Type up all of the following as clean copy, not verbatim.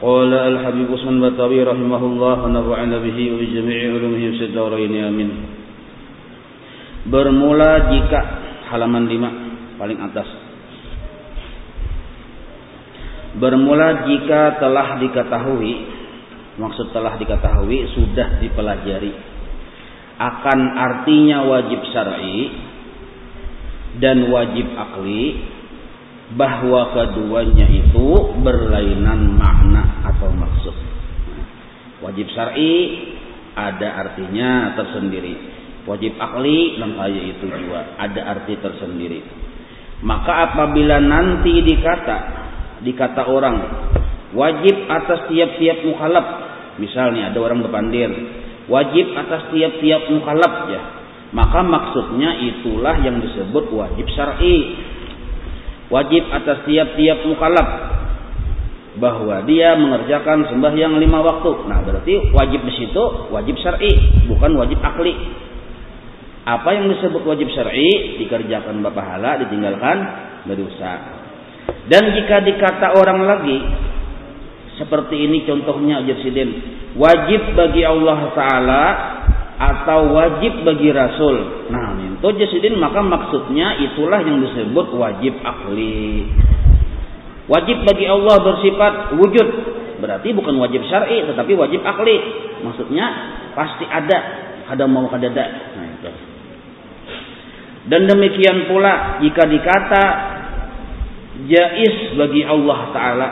Qala al-Habib Utsman Batawi rahimahullah wa nafa'ana bihi wa bi jami'i ulumihi fid dharain amin. Bermula jika halaman 5 paling atas. Bermula jika telah diketahui, maksud telah diketahui sudah dipelajari akan artinya wajib syar'i dan wajib akli, bahwa keduanya itu berlainan makna atau maksud. Wajib syar'i ada artinya tersendiri, wajib akli dan kayak itu juga ada arti tersendiri. Maka apabila nanti dikata orang wajib atas tiap-tiap mukallaf, misalnya ada orang berpandir wajib atas tiap-tiap mukallaf ya, maka maksudnya itulah yang disebut wajib syar'i. Wajib atas tiap-tiap mukallaf bahwa dia mengerjakan sembahyang 5 waktu. Nah, berarti wajib di situ wajib syar'i, bukan wajib akli. Apa yang disebut wajib syar'i dikerjakan berpahala, ditinggalkan berdosa. Dan jika dikata orang lagi seperti ini contohnya Jasidin, wajib bagi Allah Ta'ala atau wajib bagi Rasul. Nah, itu Jasidin, maka maksudnya itulah yang disebut wajib akli. Wajib bagi Allah bersifat wujud, berarti bukan wajib syar'i tetapi wajib akli. Maksudnya pasti ada mau kadada. Nah, itu. Dan demikian pula jika dikata jaiz bagi Allah Ta'ala,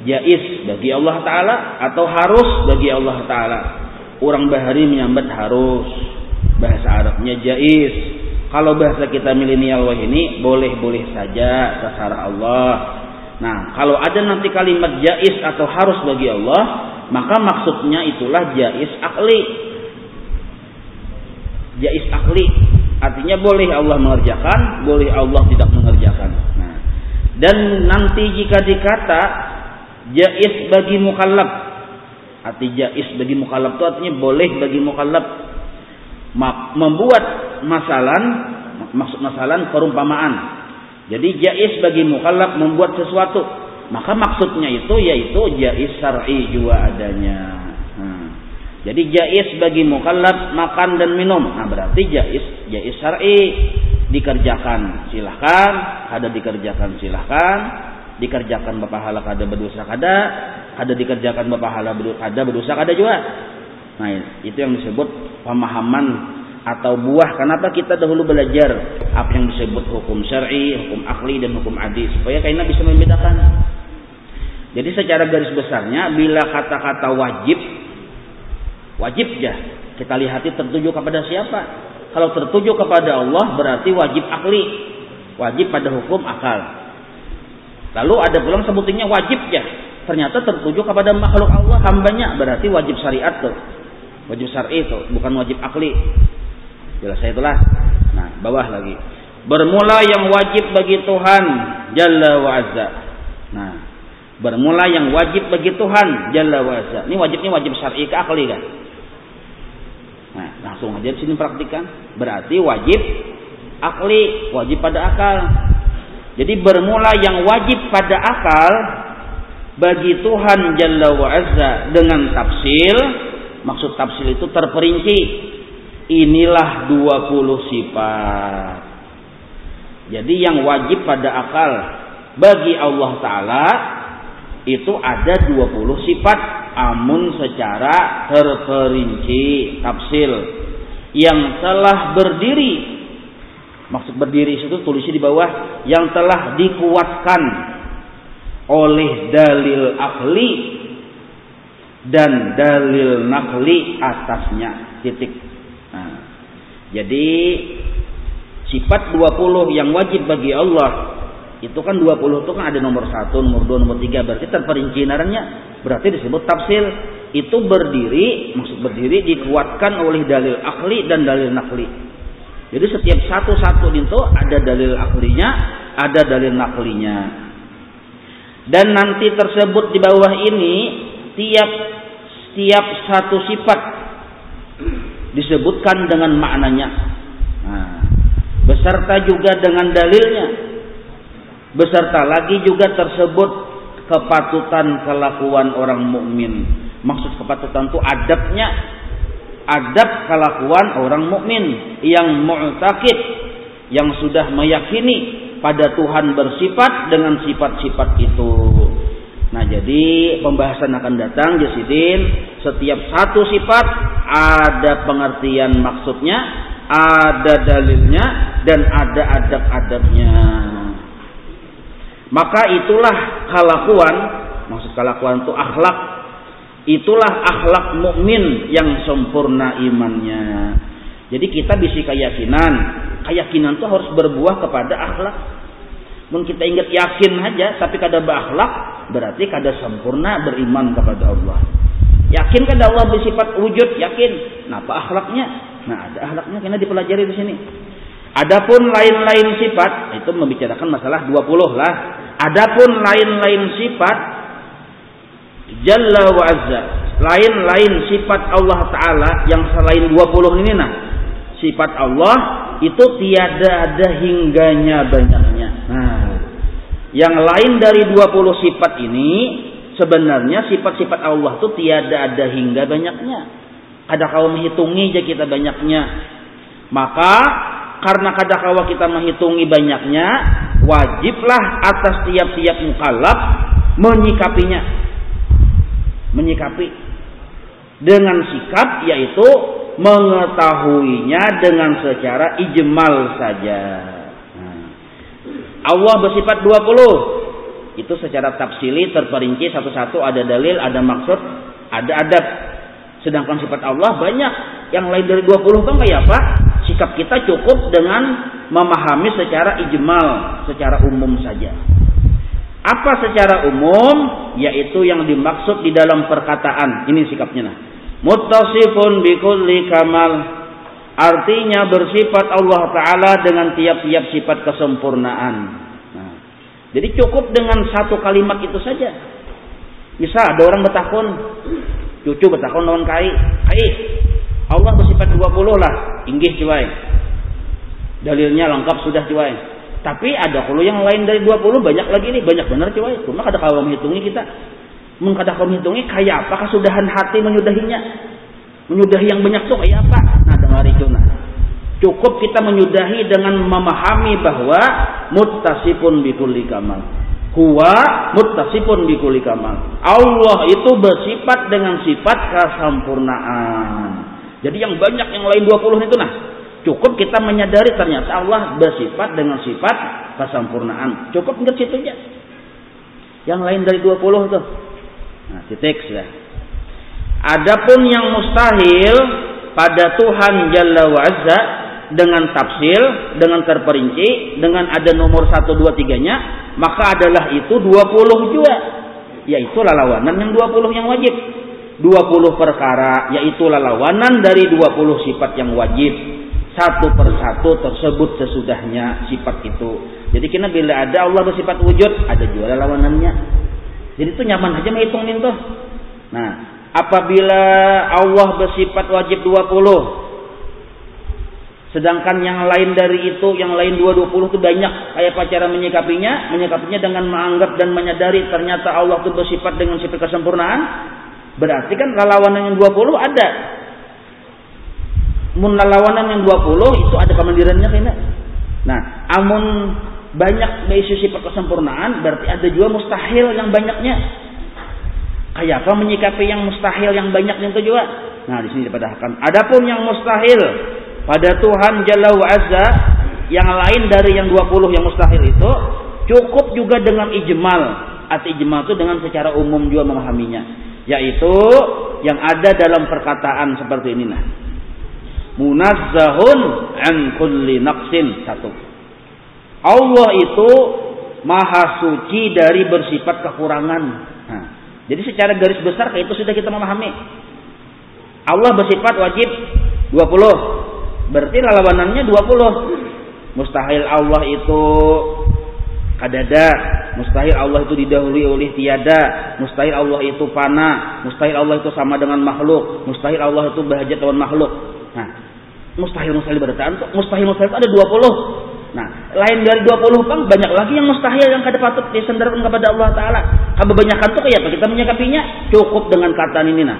jaiz bagi Allah Ta'ala atau harus bagi Allah Ta'ala. Orang Bahari menyambat harus, bahasa Arabnya jaiz. Kalau bahasa kita milenial wah ini boleh-boleh saja terserah Allah. Nah, kalau ada nanti kalimat jaiz atau harus bagi Allah, maka maksudnya itulah jaiz akli. Jaiz akli artinya boleh Allah mengerjakan, boleh Allah tidak mengerjakan. Nah, dan nanti jika dikata jaiz bagi mukallaf, arti jaiz bagi mukallaf itu artinya boleh bagi mukallaf membuat maksud masalan perumpamaan. Jadi jaiz bagi mukallaf membuat sesuatu, maka maksudnya itu yaitu jaiz syar'i juga adanya. Jadi jaiz bagi mukallaf makan dan minum. Nah, berarti jaiz syar'i, dikerjakan silahkan, ada dikerjakan silahkan, dikerjakan berpahala kada berdosa ada dikerjakan berpahala kada berdosa kada juga. Nah, itu yang disebut pemahaman atau buah. Kenapa kita dahulu belajar apa yang disebut hukum syar'i, hukum akli dan hukum adi, supaya kalian bisa membedakan. Jadi secara garis besarnya bila kata-kata wajib ya kita lihat tertuju kepada siapa. Kalau tertuju kepada Allah berarti wajib akli, wajib pada hukum akal. Lalu ada pulang sebutannya wajib ya, ternyata tertuju kepada makhluk Allah hambanya, berarti wajib syariat tuh, wajib syar'i itu, bukan wajib akli. Jelas saya itulah. Nah, bawah lagi. Bermula yang wajib bagi Tuhan Jalla wa Azza. Nah, bermula yang wajib bagi Tuhan Jalla wa Azza. Ini wajibnya wajib syar'i ke akli kan? Nah, langsung aja di sini praktikan. Berarti wajib akli, wajib pada akal. Jadi bermula yang wajib pada akal bagi Tuhan Jalla wa Azza dengan tafsil. Maksud tafsil itu terperinci. Inilah 20 sifat. Jadi yang wajib pada akal bagi Allah Ta'ala itu ada 20 sifat, amun secara terperinci tafsil yang telah berdiri. Maksud berdiri itu tulisnya di bawah, yang telah dikuatkan oleh dalil akli dan dalil nakli atasnya. Titik. Nah, jadi sifat 20 yang wajib bagi Allah itu kan 20 itu kan ada nomor 1, nomor 2, nomor 3, berarti terperinci naranya, berarti disebut tafsil. Itu berdiri, maksud berdiri dikuatkan oleh dalil akli dan dalil nakli. Jadi setiap satu-satu itu ada dalil aklinya, ada dalil naklinya. Dan nanti tersebut di bawah ini tiap satu sifat disebutkan dengan maknanya. Nah, beserta juga dengan dalilnya. Beserta lagi juga tersebut kepatutan kelakuan orang mukmin. Maksud kepatutan itu adabnya, adab kelakuan orang mukmin yang mu'taqid, yang sudah meyakini pada Tuhan bersifat dengan sifat-sifat itu. Nah, jadi pembahasan akan datang Jasidin, setiap satu sifat ada pengertian maksudnya, ada dalilnya, dan ada adab-adabnya. Maka itulah kelakuan, maksud kelakuan itu akhlak. Itulah akhlak mukmin yang sempurna imannya. Jadi kita bisa keyakinan itu harus berbuah kepada akhlak. Mungkin kita ingat yakin aja, tapi kada berakhlak, berarti kada sempurna beriman kepada Allah. Yakin kada Allah bersifat wujud, yakin. Napa akhlaknya? Nah, ada akhlaknya kena dipelajari di sini. Adapun lain-lain sifat, itu membicarakan masalah 20 lah. Adapun lain-lain sifat Jalla wa Azza, lain-lain sifat Allah Ta'ala yang selain 20 ini, nah, sifat Allah itu tiada ada hingganya banyaknya. Nah, yang lain dari 20 sifat ini sebenarnya sifat-sifat Allah itu tiada ada hingga banyaknya. Kada kau menghitungi aja kita banyaknya. Maka karena kada kau kita menghitungi banyaknya, wajiblah atas tiap-tiap mukallaf menyikapi dengan sikap, yaitu mengetahuinya dengan secara ijmal saja. Nah, Allah bersifat 20. Itu secara tafsili terperinci satu-satu, ada dalil, ada maksud, ada adab. Sedangkan sifat Allah banyak. Yang lain dari 20 kan kayak apa? Sikap kita cukup dengan memahami secara ijmal, secara umum saja. Apa secara umum? Yaitu yang dimaksud di dalam perkataan. Ini sikapnya. Nah, muttasifun bikulli kamal, artinya bersifat Allah Ta'ala dengan tiap-tiap sifat kesempurnaan. Nah, jadi cukup dengan satu kalimat itu saja. Bisa ada orang bertakun, cucu bertakun lawan kai, Allah bersifat 20 lah, inggih cuai. Dalilnya lengkap sudah cuai. Tapi ada kalau yang lain dari 20 banyak lagi nih, banyak benar cuai. Cuma kada kalau menghitungi kita. Kada kalau menghitungi kayak apa kesudahan hati menyudahinya. Menyudahi yang banyak tuh kayak apa? Nah, dengar itu nah. Cukup kita menyudahi dengan memahami bahwa muttasifun bikulli kamal. Huwa muttasifun bikulli kamal. Allah itu bersifat dengan sifat kesempurnaan. Jadi yang banyak yang lain 20 itu nah. Cukup kita menyadari ternyata Allah bersifat dengan sifat kesempurnaan. Cukup ingat situ aja. Yang lain dari 20 itu. Nah, titik sudah. Adapun yang mustahil pada Tuhan Jalla wa Azza dengan tafsil, dengan terperinci, dengan ada nomor 1, 2, 3-nya, maka adalah itu 20 juga. Yaitu lalawanan yang 20 yang wajib. 20 perkara yaitu lalawanan dari 20 sifat yang wajib. Satu persatu tersebut sesudahnya sifat itu. Jadi kena bila ada Allah bersifat wujud, ada juga lawanannya. Jadi itu nyaman aja menghitungin tuh. Nah, apabila Allah bersifat wajib 20, sedangkan yang lain dari itu, yang lain 20 itu banyak. Kayak apa cara menyikapinya? Menyikapinya dengan menganggap dan menyadari ternyata Allah itu bersifat dengan sifat kesempurnaan. Berarti kan lawanan yang 20 ada. Mun lawanan yang 20 itu ada kemandirannya kena. Nah, amun banyak berisi sifat kesempurnaan, berarti ada juga mustahil yang banyaknya. Kayak apa menyikapi yang mustahil yang banyaknya itu juga? Nah, di sini dipadahkan. Adapun yang mustahil pada Tuhan Jalla wa Azza, yang lain dari yang 20 yang mustahil itu, cukup juga dengan ijmal. Arti ijmal itu dengan secara umum juga memahaminya. Yaitu yang ada dalam perkataan seperti ini nah. Munazzahun an kulli naqsin. Satu, Allah itu maha suci dari bersifat kekurangan. Nah, jadi secara garis besar kayak itu sudah kita memahami. Allah bersifat wajib 20, berarti lawanannya 20. Mustahil Allah itu kadada, mustahil Allah itu didahului oleh tiada, mustahil Allah itu fana, mustahil Allah itu sama dengan makhluk, mustahil Allah itu bahajat lawan makhluk. Nah, mustahil berarti mustahil itu ada 20. Nah, lain dari 20 banyak lagi yang mustahil yang kada patut disandarkan kepada Allah Ta'ala. Kebanyakan tuh kayak apa kita menyikapinya? Cukup dengan kata ini nah.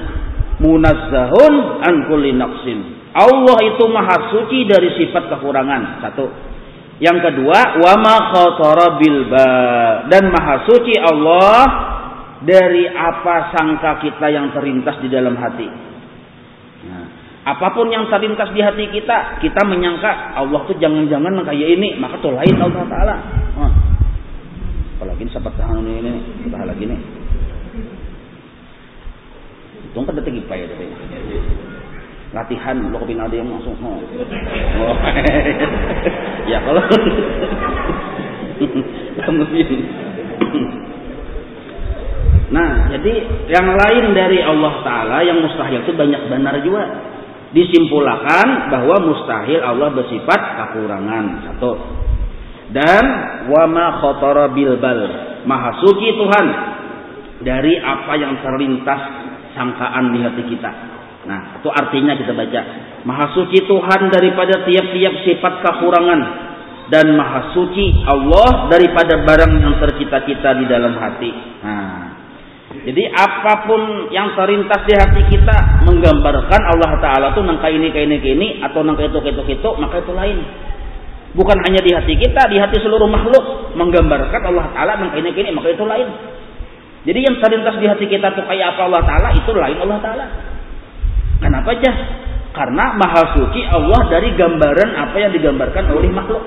Munazzahun an kulli naqsin. Allah itu maha suci dari sifat kekurangan. Satu. Yang kedua, wa ma khatara bil bal. Dan maha suci Allah dari apa sangka kita yang terlintas di dalam hati. Nah, apapun yang terlintas di hati kita, kita menyangka Allah tuh jangan-jangan kayak ini, maka tuh lain Allah Ta'ala. Nah, apalagi sahabat tahan ini, kita lagi nih. Itu kan detik ipa ya, detik. Latihan, lo kepin ada yang langsung. Oh. Ya kalau nah, jadi yang lain dari Allah Ta'ala yang mustahil itu banyak benar juga. Disimpulkan bahwa mustahil Allah bersifat kekurangan. Satu. Dan wa ma khatara bil bal. Maha suci Tuhan dari apa yang terlintas sangkaan di hati kita. Nah, itu artinya kita baca. Maha suci Tuhan daripada tiap-tiap sifat kekurangan. Dan maha suci Allah daripada barang yang tercita-cita di dalam hati. Nah, jadi apapun yang terlintas di hati kita menggambarkan Allah Ta'ala itu nangka ini atau nangka itu, maka itu lain. Bukan hanya di hati kita, di hati seluruh makhluk menggambarkan Allah Ta'ala nangka ini, maka itu lain. Jadi yang terlintas di hati kita tuh kayak apa Allah Ta'ala, itu lain Allah Ta'ala. Kenapa aja? Karena maha suci Allah dari gambaran apa yang digambarkan oleh makhluk.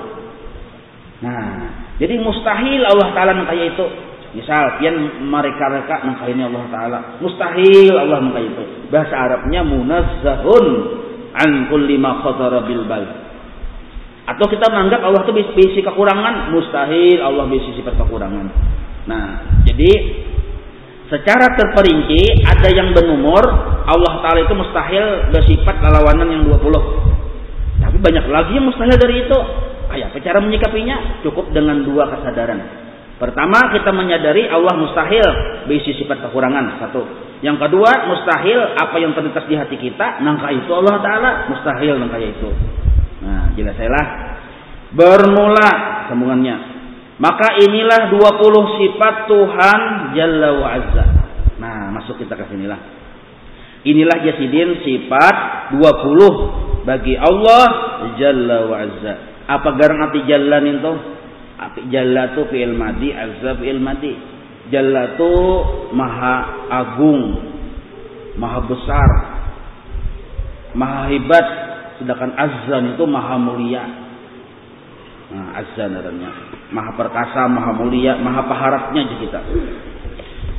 Nah, jadi mustahil Allah Ta'ala kayak itu. Misal, pian mereka-reka nangkaini Allah Ta'ala. Mustahil Allah kayak itu. Bahasa Arabnya munazzahun an kulli ma khatara bil bal. Atau kita menganggap Allah itu bisi kekurangan. Mustahil Allah bisi sifat kekurangan. Nah, jadi secara terperinci ada yang berumur Allah Ta'ala itu mustahil bersifat lawanan yang 20. Tapi banyak lagi yang mustahil dari itu. Kayak apa cara menyikapinya? Cukup dengan dua kesadaran. Pertama, kita menyadari Allah mustahil berisi sifat kekurangan. Satu. Yang kedua, mustahil apa yang terlintas di hati kita, nangka itu Allah Ta'ala mustahil nangka itu. Nah, jelaslah. Bermula sambungannya. Maka inilah 20 sifat Tuhan Jalla wa Azza. Nah, masuk kita ke sinilah. Inilah jasidin sifat 20 bagi Allah Jalla wa Azza. Apa garang arti Jalla itu? Arti Jalla itu fi'il madi, Azza fi'il madi. Jalla itu maha agung, maha besar, maha hebat. Sedangkan Azza itu maha mulia. Nah, Azza namanya. Maha perkasa, maha mulia, maha paharapnya kita.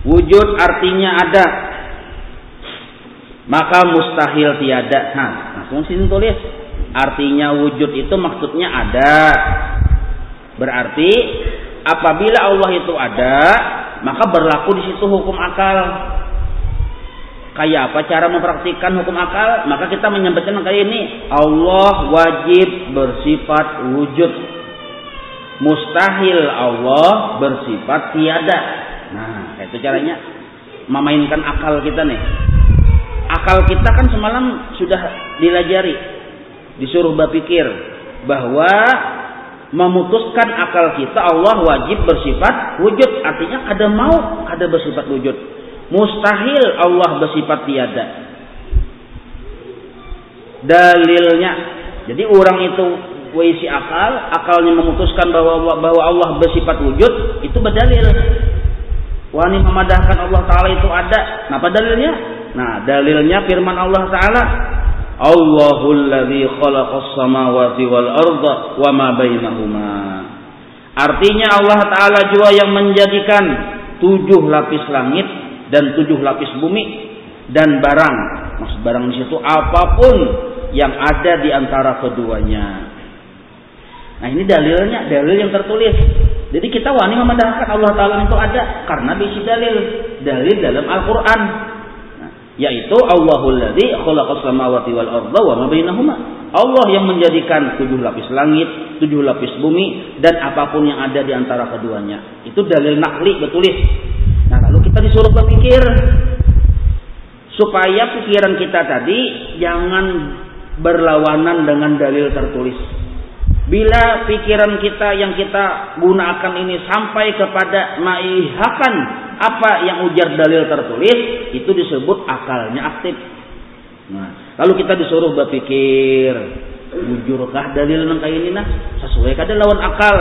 Wujud artinya ada, maka mustahil tiada. Nah, langsung sini tulis. Artinya wujud itu maksudnya ada. Berarti apabila Allah itu ada, maka berlaku di situ hukum akal. Kayak apa cara mempraktikkan hukum akal? Maka kita menyampaikan kayak ini. Allah wajib bersifat wujud. Mustahil Allah bersifat tiada. Nah, itu caranya memainkan akal kita nih. Akal kita kan semalam sudah dilajari, disuruh berpikir bahwa memutuskan akal kita Allah wajib bersifat wujud. Artinya ada mau, ada bersifat wujud. Mustahil Allah bersifat tiada. Dalilnya, jadi orang itu wisi akalnya memutuskan bahwa Allah bersifat wujud, itu berdalil. Wani memadahkan Allah Ta'ala itu ada. Apa dalilnya? Nah, dalilnya firman Allah Ta'ala, Allahul ladzi khalaqas samawati wal arda wa ma bainahuma. Artinya Allah Ta'ala juga yang menjadikan 7 lapis langit dan 7 lapis bumi dan barang. Maksud barang di situ apapun yang ada di antara keduanya. Nah, ini dalilnya, dalil yang tertulis. Jadi kita wani memandangkan Allah Ta'ala itu ada karena bisi dalil dalam Al-Quran. Nah, yaitu Allahul ladzi khalaqas samawati wal arda wa ma bainahuma. Allah yang menjadikan 7 lapis langit, 7 lapis bumi dan apapun yang ada di antara keduanya. Itu dalil nakli bertulis. Nah, lalu kita disuruh berpikir supaya pikiran kita tadi jangan berlawanan dengan dalil tertulis. Bila pikiran kita yang kita gunakan ini sampai kepada maihakan apa yang ujar dalil tertulis, itu disebut akalnya aktif. Nah, lalu kita disuruh berpikir, bujurkah dalil nang kayak ini nah? Sesuai kada lawan akal.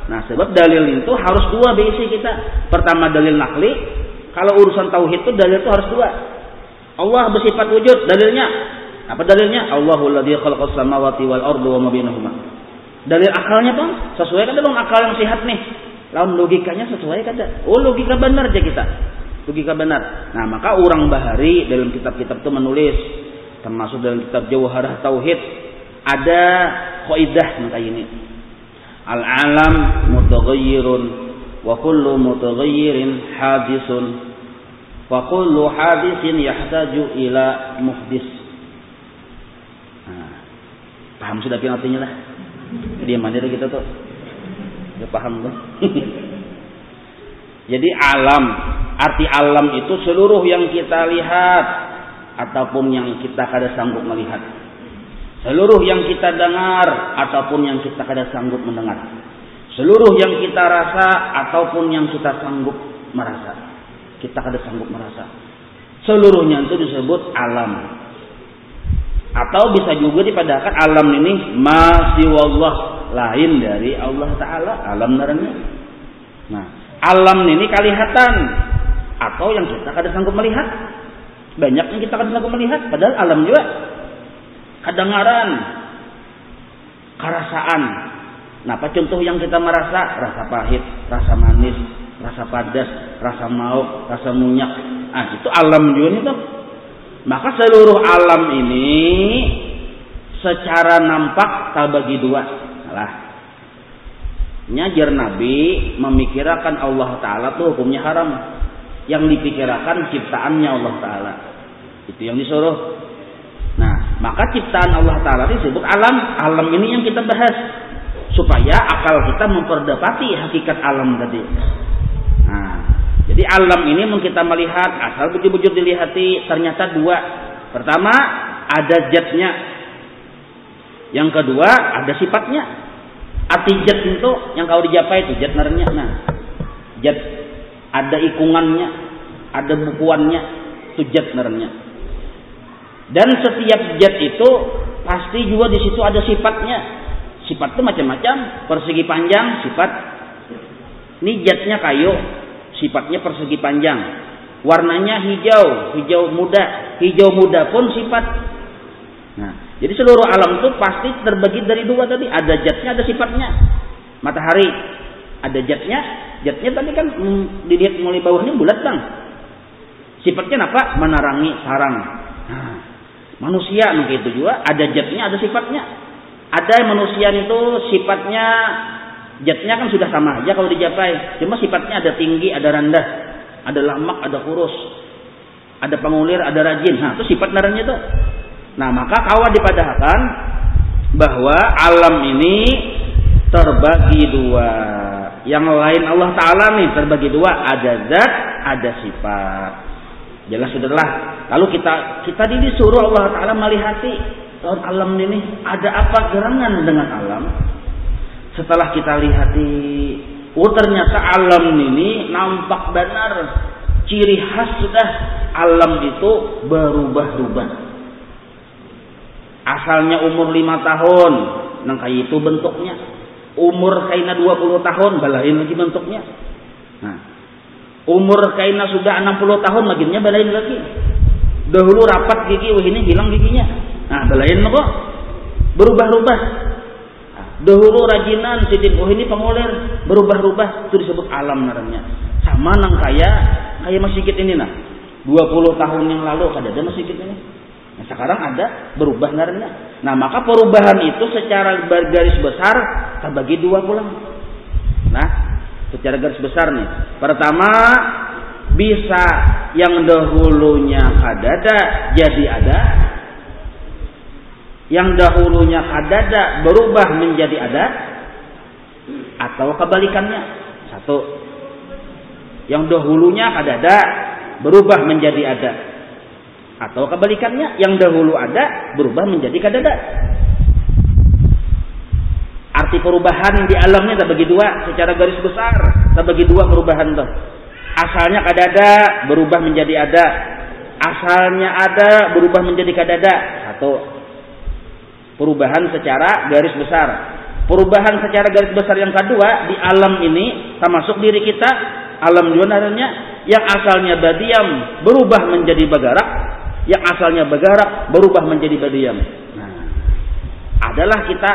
Nah, sebab dalil itu harus dua basic kita. Pertama dalil nakli. Kalau urusan tauhid itu dalil itu harus dua. Allah bersifat wujud, dalilnya apa dalilnya? Allahul ladzi khalaqas samawati wal arda wa ma bainahuma. Dalil akalnya tuh sesuai kada dong akal yang sehat nih. Lawan logikanya sesuai kada? Oh, logika benar aja kita. Logika benar. Nah, maka orang Bahari dalam kitab-kitab itu menulis, termasuk dalam kitab Jawharah Tauhid, ada kaidah kayak ini. Al-alam mutaghayyirun wa kullu mutaghayyirin hadisun wa kullu hadisin yahtaju ila muhdis. Nah, paham sudah artinya lah. Dia mana kita tuh? Dia paham tuh. Jadi alam, arti alam itu seluruh yang kita lihat ataupun yang kita kada sanggup melihat. Seluruh yang kita dengar ataupun yang kita kada sanggup mendengar. Seluruh yang kita rasa ataupun yang kita sanggup merasa. Kita kada sanggup merasa. Seluruhnya itu disebut alam. Atau bisa juga dipadakan alam ini masih wallah, lain dari Allah Ta'ala, alam naranya. Nah, alam ini kelihatan atau yang kita kada sanggup melihat. Banyak yang kita kada sanggup melihat, padahal alam juga. Kedengaran, kerasaan. Nah, apa contoh yang kita merasa? Rasa pahit, rasa manis, rasa padas, rasa mauk, rasa munyak. Ah, itu alam juga nih tuh. Maka seluruh alam ini secara nampak terbagi dua. Salah. Nyajar Nabi memikirkan Allah Ta'ala tuh hukumnya haram. Yang dipikirkan ciptaannya Allah Ta'ala. Itu yang disuruh. Nah, maka ciptaan Allah Ta'ala disebut alam. Alam ini yang kita bahas. Supaya akal kita memperdapati hakikat alam tadi. Nah, jadi alam ini mau kita melihat, asal bujur-bujur dilihati, ternyata dua. Pertama, ada zatnya. Yang kedua, ada sifatnya. Arti zat itu yang kau dijapai itu zat narnya. Nah, zat ada ikungannya, ada bukuannya, itu zat narnya. Dan setiap zat itu pasti juga di situ ada sifatnya. Sifat itu macam-macam, persegi panjang, sifat. Ini zatnya kayu. Sifatnya persegi panjang, warnanya hijau, hijau muda. Hijau muda pun sifat. Nah, jadi seluruh alam itu pasti terbagi dari dua tadi. Ada zatnya, ada sifatnya. Matahari ada zatnya. Zatnya tadi kan dilihat mulai bawahnya bulat bang. Sifatnya apa? Menerangi sarang. Nah, manusia begitu juga. Ada zatnya, ada sifatnya. Ada manusia itu sifatnya, zatnya kan sudah sama aja kalau dijapai. Cuma sifatnya ada tinggi, ada rendah, ada lamak, ada kurus, ada pengulir, ada rajin. Nah, itu sifat naranya itu. Nah, maka kawan dipadahkan bahwa alam ini terbagi dua. Yang lain Allah Ta'ala nih terbagi dua. Ada zat, ada sifat. Jelas sudahlah. Lalu kita disuruh Allah Ta'ala melihati alam ini. Ada apa gerangan dengan alam? Setelah kita lihati, oh ternyata alam ini nampak benar. Ciri khas sudah alam itu berubah-ubah. Asalnya umur 5 tahun, nang kayak itu bentuknya. Umur kaina 20 tahun, balain lagi bentuknya. Nah, umur kaina sudah 60 tahun, bagiannya balain lagi. Dahulu rapat gigi, wah ini hilang giginya. Nah, balain kok berubah-ubah. Dahulu rajinan, sidik, oh ini pengulir, berubah-ubah, itu disebut alam namanya. Sama nang kayak masjid ini nah. 20 tahun yang lalu ada masjid ini. Nah, sekarang ada berubah namanya. Nah, maka perubahan itu secara garis besar terbagi dua pulang. Nah, secara garis besar nih. Pertama, bisa yang dahulunya kadada jadi ada. Yang dahulunya kadada berubah menjadi ada, atau kebalikannya. Satu, yang dahulunya kadada berubah menjadi ada, atau kebalikannya, yang dahulu ada berubah menjadi kadada. Arti Arti perubahan di alamnya terbagi dua secara garis besar. Terbagi dua perubahan tuh. Asalnya kadada berubah menjadi ada. Asalnya ada berubah menjadi kadada. Satu. Perubahan secara garis besar. Perubahan secara garis besar yang kedua di alam ini termasuk diri kita, alam dunarnya yang asalnya badiam berubah menjadi bagarak, yang asalnya bagarak berubah menjadi badiam. Nah, adalah kita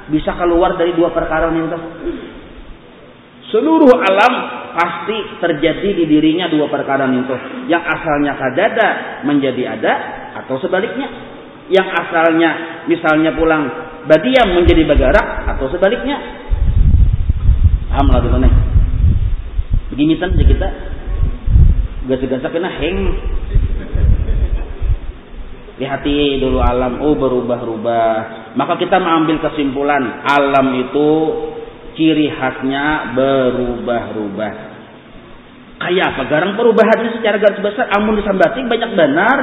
bisa keluar dari dua perkara itu. Seluruh alam pasti terjadi di dirinya dua perkara itu. Yang asalnya kadada menjadi ada atau sebaliknya. Yang asalnya misalnya pulang badiam menjadi bagarak atau sebaliknya. Paham lah dulu nih. Begini aja kita. Gas-gasak kena heng. Lihati dulu alam, berubah-ubah. Maka kita mengambil kesimpulan, alam itu ciri khasnya berubah-ubah. Kayak apa? Garang perubahannya secara garis besar, amun disambati banyak benar.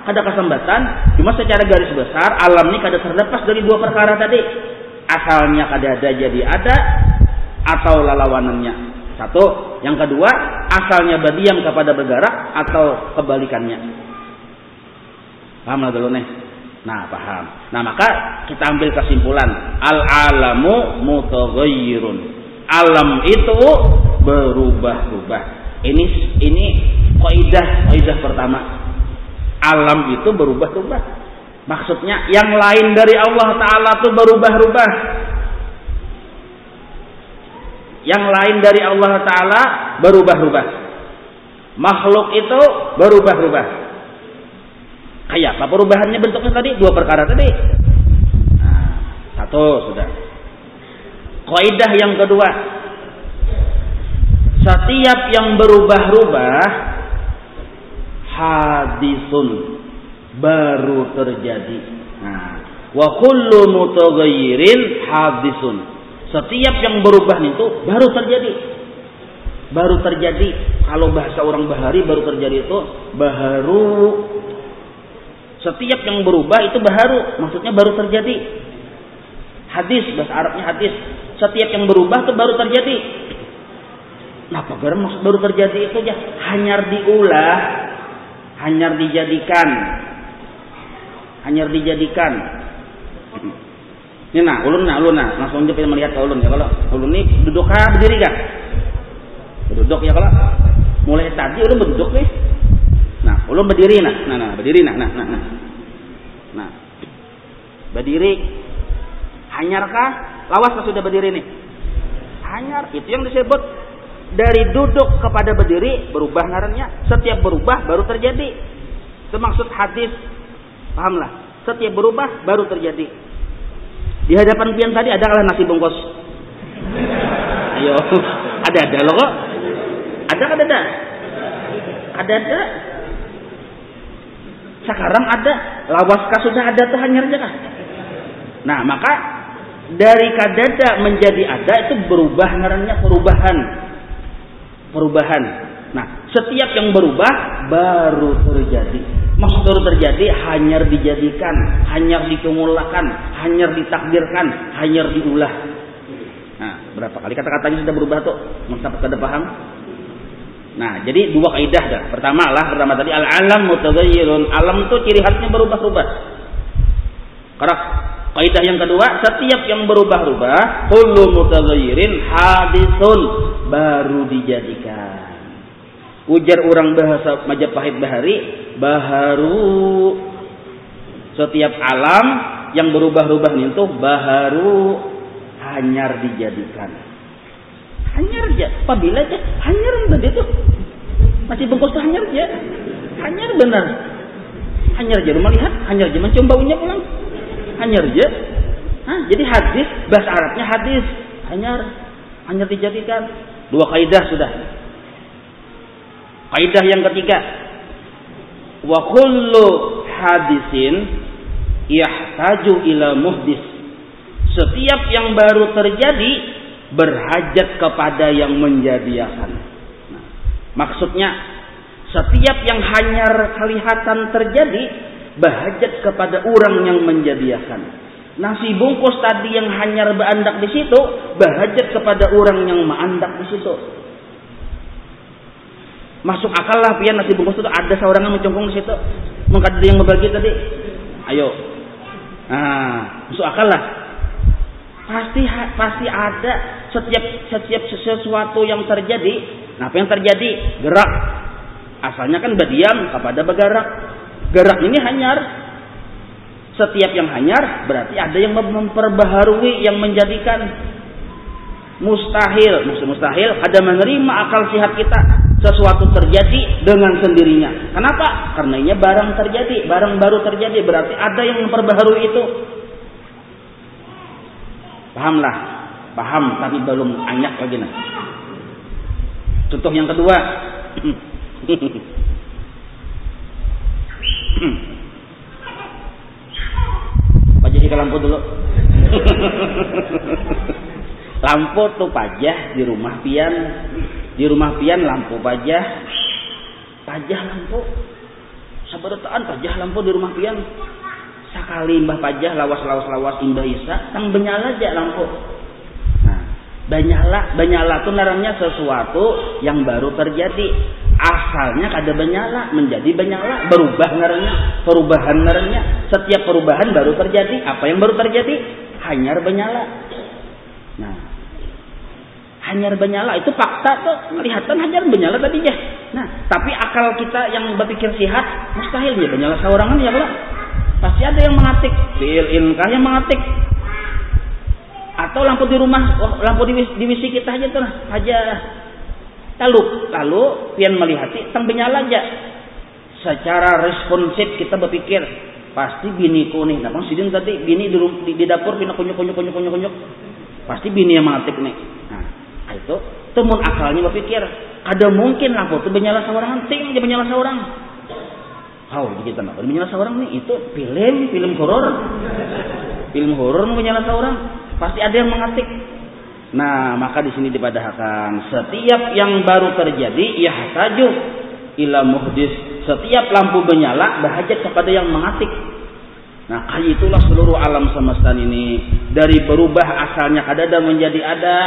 Ada kesambatan, cuma secara garis besar, alam ini kada terlepas dari dua perkara tadi. Asalnya kada ada jadi ada, atau lalawanannya. Satu. Yang kedua, asalnya badiam kepada bergerak, atau kebalikannya. Paham lah dulu nih? Nah, paham. Nah, maka kita ambil kesimpulan. Al-alamu mutaghayyirun. Alam itu berubah-ubah. Ini kaidah pertama. Alam itu berubah-ubah. Maksudnya yang lain dari Allah Ta'ala itu berubah-ubah. Yang lain dari Allah Ta'ala berubah-ubah. Makhluk itu berubah-ubah. Kayak apa perubahannya bentuknya tadi? Dua perkara tadi. Nah, satu sudah. Kaidah yang kedua. Setiap yang berubah-ubah hadisun, baru terjadi. Nah, wa kullu mutaghayyirin hadisun. Setiap yang berubah itu baru terjadi. Baru terjadi. Kalau bahasa orang bahari baru terjadi itu baharu. Setiap yang berubah itu baharu, maksudnya baru terjadi. Hadis, bahasa Arabnya hadis. Setiap yang berubah itu baru terjadi. Nah, apa maksud baru terjadi itu ya? Hanyar diulah, hanyar dijadikan. Hanyar dijadikan. Ini ulun langsung aja kita melihat ke ulun ya. Kalau ulun ini duduk kah, berdiri kah? Berduduk ya kalau. Mulai tadi ulun berduduk nih. Nah, ulun berdiri berdiri nah. Berdiri. Hanyarkah? Lawas sudah berdiri nih. Hanyar, itu yang disebut dari duduk kepada berdiri berubah ngarannya. Setiap berubah baru terjadi. Itu maksud hadis. Pahamlah. Setiap berubah baru terjadi. Di hadapan pian tadi ada kalah nasi bungkus. Ayo, ada loh kok. Ada. Sekarang ada, lawaskah sudah ada tuh hanyar aja kah? Nah, maka dari kadada menjadi ada itu berubah ngarannya perubahan. Nah, setiap yang berubah baru terjadi. Maksud baru terjadi hanyar dijadikan, hanyar dikumulakan, hanyar ditakdirkan, hanyar diulah. Nah, berapa kali kata-katanya sudah berubah tuh? Sampai kada paham? Nah, jadi dua kaidah dah. Pertama tadi al-alam mutaghayyirun. Alam itu ciri khasnya berubah-ubah. Karena kaidah yang kedua, setiap yang berubah-ubah, kullu mutaghayyirin hadisun, baru dijadikan. Ujar orang bahasa Majapahit bahari, baharu. Setiap alam yang berubah-ubah itu baharu, hanyar dijadikan. Hanyar aja, apabila aja hanyar tadi tuh masih bungkus hanyar aja, hanyar benar, hanyar aja rumah lihat, hanyar aja mencium baunya pulang, hanyar aja. Jadi hadis bahasa Arabnya hadis, hanyar dijadikan. Dua kaidah sudah. Kaidah yang ketiga, wa kullu hadisin yahtaju ila muhdis. Setiap yang baru terjadi berhajat kepada yang menjadikan. Nah, maksudnya setiap yang hanyar kelihatan terjadi berhajat kepada orang yang menjadikan. Nasi bungkus tadi yang hanyar beandak di situ, bahajat kepada orang yang meandak di situ. Masuk akal lah pian nasi bungkus itu ada seorang yang mencungkung di situ. Mengkada yang membagi tadi. Ayo. Nah, masuk akal lah. Pasti ada setiap sesuatu yang terjadi. Nah, apa yang terjadi? Gerak. Asalnya kan berdiam kepada bergerak. Gerak ini hanyar. Setiap yang hanyar berarti ada yang memperbaharui, yang menjadikan mustahil ada menerima akal sehat kita sesuatu terjadi dengan sendirinya. Kenapa? Karena ini barang terjadi, barang baru terjadi, berarti ada yang memperbaharui itu. Pahamlah, paham tapi belum anyak lagi nah. Contoh yang kedua. Pak jadi ke lampu dulu. Lampu tuh pajah di rumah pian. Di rumah pian lampu pajah lampu. Saberetaan pajah lampu di rumah pian. Sakali mbah pajah lawas imbah isa tang benyala aja lampu. Nah, benyala tuh narangnya sesuatu yang baru terjadi. Asalnya kada benyala menjadi benyala, berubah narangnya, perubahan narangnya. Setiap perubahan baru terjadi. Apa yang baru terjadi? Hanyar benyala. Nah, hanyar benyala itu fakta tuh, kelihatan hanyar benyala tadinya. Nah, tapi akal kita yang berpikir sehat mustahil ya benyala seorangan ya pula. Pasti ada yang mengatik, ilkah yang mengatik. Atau lampu di rumah, lampu di WC kita aja tuh aja. Lalu pian melihati tang benyala aja. Secara responsif kita berpikir, pasti biniku nih. Nah, sidin tadi bini di dapur pina kunyuk. Pasti bini yang mengatik nih. Nah, itu temun akalnya berpikir, ada mungkin lampu itu benyala seorang, ting dia benyala seorang. Begitu nah. Benyala seorang nih itu film horor. Film horor benyala seorang, pasti ada yang mengatik. Nah, maka di sini dipadahkan setiap yang baru terjadi yahtaju ila muhdis. Setiap lampu benyala berhajat kepada yang mengatik. Nah, kali itulah seluruh alam semesta ini dari berubah asalnya kadada menjadi ada,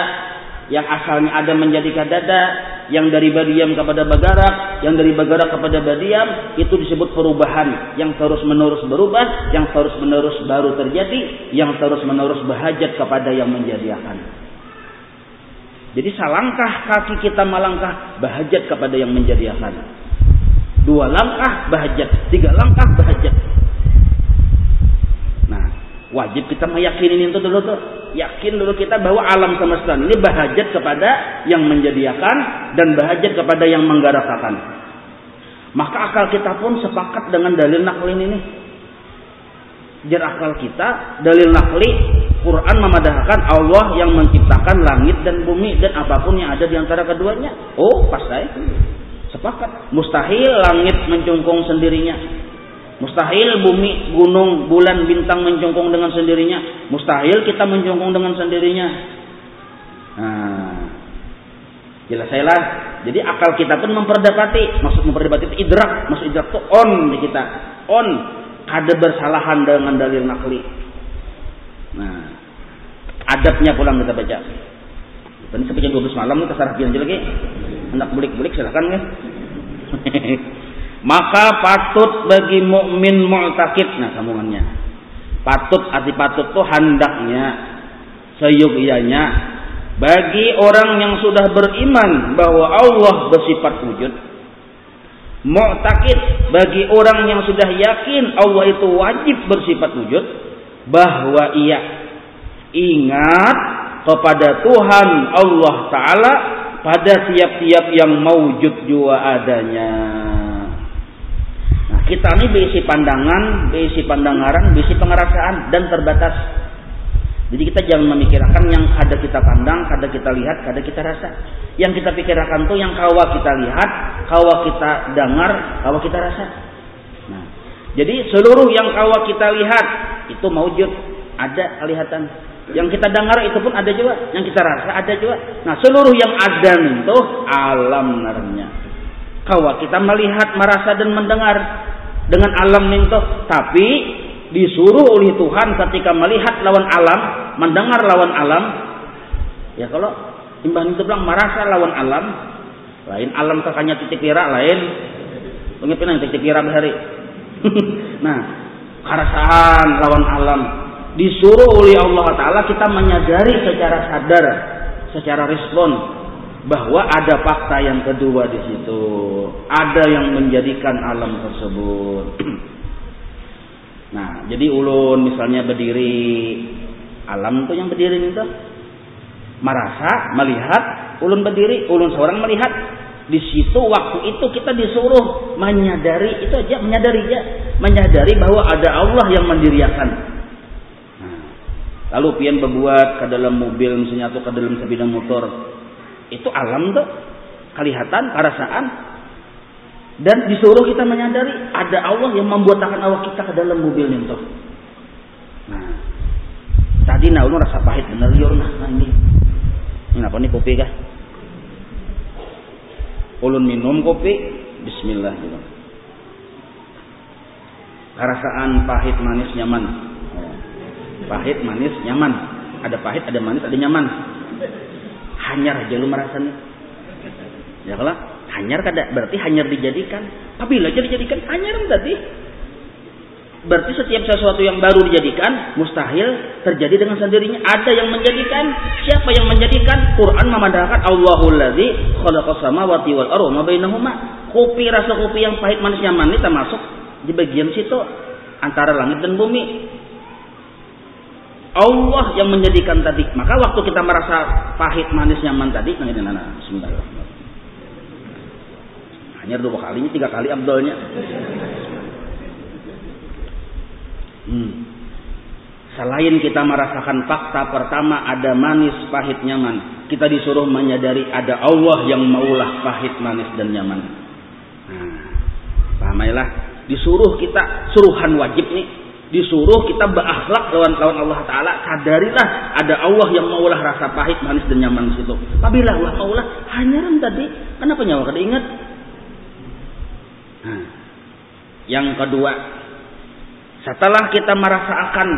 yang asalnya ada menjadi kadada, yang dari badiam kepada bergerak, yang dari bergerak kepada badiam, itu disebut perubahan yang terus-menerus berubah, yang terus-menerus baru terjadi, yang terus-menerus berhajat kepada yang menjadikan. Jadi salangkah kaki kita melangkah berhajat kepada yang menjadikan. 2 langkah berhajat, 3 langkah berhajat. Nah, wajib kita meyakini itu dulu tuh. Yakin dulu kita bahwa alam semesta ini berhajat kepada yang menjadikan dan berhajat kepada yang menggerakkan. Maka akal kita pun sepakat dengan dalil nakli ini. Jar akal kita, dalil nakli Quran memadahkan Allah yang menciptakan langit dan bumi dan apapun yang ada di antara keduanya. Oh, pas saya sepakat. Mustahil langit mencungkung sendirinya. Mustahil bumi, gunung, bulan, bintang mencungkung dengan sendirinya. Mustahil kita mencungkung dengan sendirinya. Nah, jelas. Jadi akal kita pun memperdapati. Maksud memperdapati itu idrak. Maksud idrak itu on di kita. On. Ada bersalahan dengan dalil nakli. Nah, adabnya pulang kita baca. Ini sampai jam 12 malam nih terserah pian aja lagi. Hendak bulik-bulik silakan ya. Maka patut bagi mukmin mu'taqid. Nah, sambungannya. Arti patut tuh hendaknya, seyogyanya bagi orang yang sudah beriman bahwa Allah bersifat wujud. Mu'taqid bagi orang yang sudah yakin Allah itu wajib bersifat wujud, bahwa ia ingat kepada Tuhan Allah Ta'ala pada tiap-tiap yang mawujud jua adanya. Nah, kita ini berisi pandangan, berisi pandangaran, berisi pengerasaan dan terbatas. Jadi kita jangan memikirkan yang kada kita pandang, kada kita lihat, kada kita rasa. Yang kita pikirkan tuh yang kawa kita lihat, kawa kita dengar, kawa kita rasa. Nah, jadi seluruh yang kawa kita lihat itu mawujud, ada kelihatan. Yang kita dengar itu pun ada juga, yang kita rasa ada juga. Nah, seluruh yang ada itu alam narnya. Kawa kita melihat, merasa dan mendengar dengan alam itu, tapi disuruh oleh Tuhan ketika melihat lawan alam, mendengar lawan alam. Ya kalau Imbah itu bilang merasa lawan alam, lain alam kakaknya titik kira, lain pengen titik kira behari. Nah, karasaan lawan alam disuruh oleh Allah Ta'ala kita menyadari secara sadar, secara respon bahwa ada fakta yang kedua di situ, ada yang menjadikan alam tersebut. Nah, jadi ulun misalnya berdiri, alam itu yang berdiri itu merasa, melihat, ulun berdiri, ulun seorang melihat. Di situ waktu itu kita disuruh menyadari, itu aja menyadari bahwa ada Allah yang mendiriakan. Nah, lalu pian berbuat ke dalam mobil misalnya atau ke dalam sepeda motor, itu alam tuh kelihatan, perasaan, dan disuruh kita menyadari ada Allah yang membuatkan awak kita ke dalam mobil itu. Nah, tadi ulun rasa pahit bener liur ini apa nih kopi kah? Ulun minum kopi, bismillah gitu. Perasaan pahit manis nyaman. Pahit manis nyaman. Ada pahit, ada manis, ada nyaman. Hanyar aja lu merasanya. Ya kalau hanyar kada berarti hanyar dijadikan. Apabila aja dijadikan hanyar tadi. Berarti setiap sesuatu yang baru dijadikan mustahil terjadi dengan sendirinya. Ada yang menjadikan. Siapa yang menjadikan? Quran memandangkan Allahul ladzi khalaqas samawati wal arda ma bainahuma. Kopi, rasa kopi yang pahit manis nyaman ini termasuk di bagian situ antara langit dan bumi. Allah yang menjadikan tadi. Maka waktu kita merasa pahit manis nyaman tadi, bismillahirrahmanirrahim. Hanya 2 kali, 3 kali abdolnya. Selain kita merasakan fakta pertama ada manis, pahit, nyaman, kita disuruh menyadari ada Allah yang maulah pahit, manis dan nyaman. Nah, pahamailah, disuruh kita suruhan wajib nih, disuruh kita berakhlak lawan Allah Ta'ala. Sadarilah ada Allah yang maulah rasa pahit, manis dan nyaman di situ. Apabila Allah maulah hanyaran tadi, kenapa nyawa kada ingat? Nah, yang kedua, setelah kita merasakan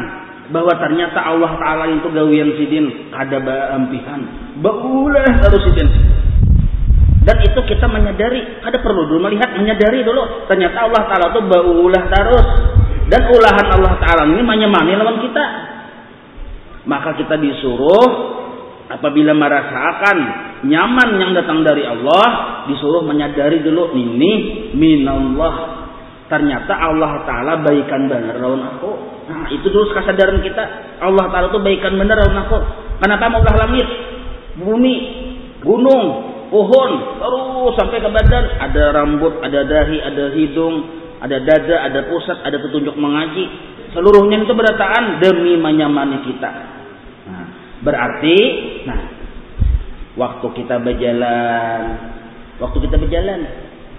bahwa ternyata Allah Ta'ala itu gawian sidin, ada ampihan, baulah terus sidin. Dan itu kita menyadari, kada perlu dulu melihat, menyadari dulu. Ternyata Allah Ta'ala itu baulah terus. Dan ulahan Allah Ta'ala ini menyemani lawan kita. Maka kita disuruh apabila merasakan nyaman yang datang dari Allah, disuruh menyadari dulu ini minallah. Ternyata Allah Ta'ala baikan benar lawan aku. Nah, itu dulu kesadaran kita. Allah Ta'ala itu baikan benar lawan aku. Kenapa maulah langit, bumi, gunung, pohon, terus sampai ke badan. Ada rambut, ada dahi, ada hidung, ada dada, ada pusat, ada petunjuk mengaji. Seluruhnya itu berataan demi menyamani kita. Nah, berarti, waktu kita berjalan,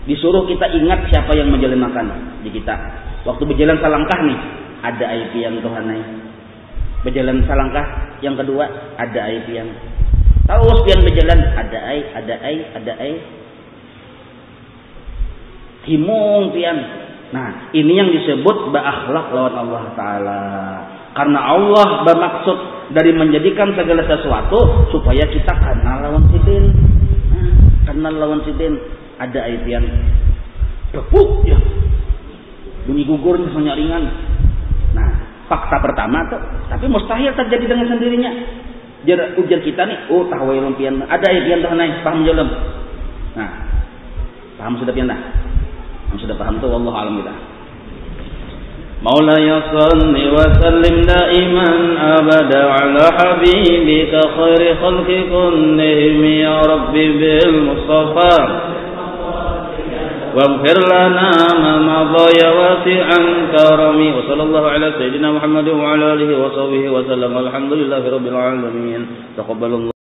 disuruh kita ingat siapa yang menjalankan di kita. Waktu berjalan selangkah nih, ada aib yang Tuhanai. Berjalan selangkah yang kedua, ada aib yang. Terus pian berjalan, ada aib. Himung pian. Nah, ini yang disebut berakhlak lawan Allah Ta'ala. Karena Allah bermaksud dari menjadikan segala sesuatu supaya kita kenal lawan sidin. Kenal lawan sidin. Ada aib yang bepuk ya, bunyi gugur misalnya ringan. Nah, fakta pertama tuh, tapi mustahil terjadi dengan sendirinya. Ujar kita nih, tahu pian ada aib yang tahanai, paham jalan. Nah, paham sudah pian dah. Yang sudah paham tuh wallahu alam kita. مولاي صل وسلم دائما أبدا على حبيبك خير خلق كلهم يا ربي بالمصطفى واغفر لنا ما مضى يا واسع كرمي وصلى الله على سيدنا محمد وعلى آله وصحبه وسلم والحمد لله رب العالمين تقبل الله